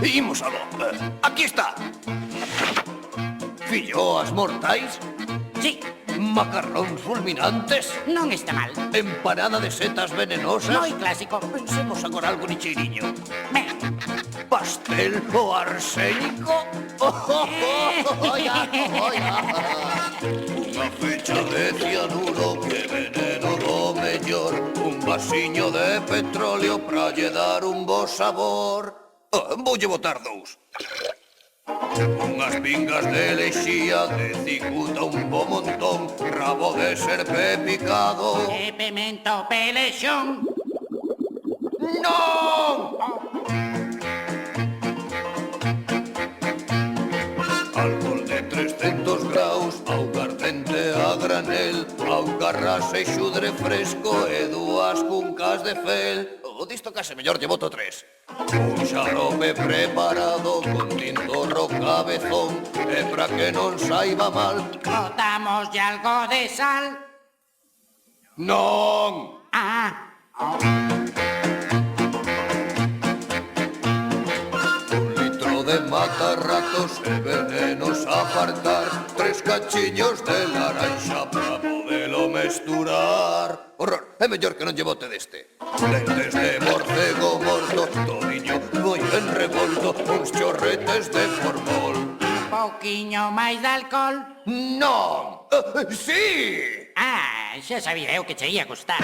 Imos aló. Aquí está. Filloas mortais, Sí, macarróns fulminantes, non está mal. empanada de setas venenosas. Moi clásico. Pensemos agora algo nicheiriño. Venga. Pastel o arsénico. Unha fecha de cianuro, que veneno do mellor. Un vasiño de petróleo pra lle dar un bo sabor. Voulle botar dous. Unhas pingas de lexía, de cicuta un bo montón, rabo de serpe picado. E pemento pelexón. Non! Alcohol de 300 graus, augardente a granel, augarras e xudre fresco e dúas cuncas de fel. O disto case mellor lle boto 3. Un xarope preparado con tintorro cabezón, e pra que non saiba mal. Botamos de algo de sal. Non! Ah, Un litro de matarratos e venenos a apartar, 3 cachiños de laranxa pra podelo mesturar. Horror, é mellor que non lle bote deste. Lentes de morcego morto, todiño moi ben revolto, uns chorretes de formol. un pouquiño máis de alcohol. Non! Sí! Ah, xa sabía eu que che ia gustar.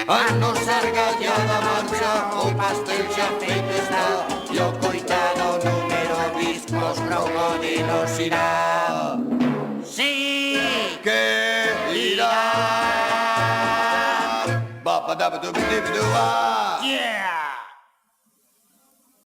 A nosa argallada marcha, o pastel xa feito está, e o coitado número bis cos crocodilos irá. Sí, Que irá. Ba ba da ba du bi di bi du ah. yeah.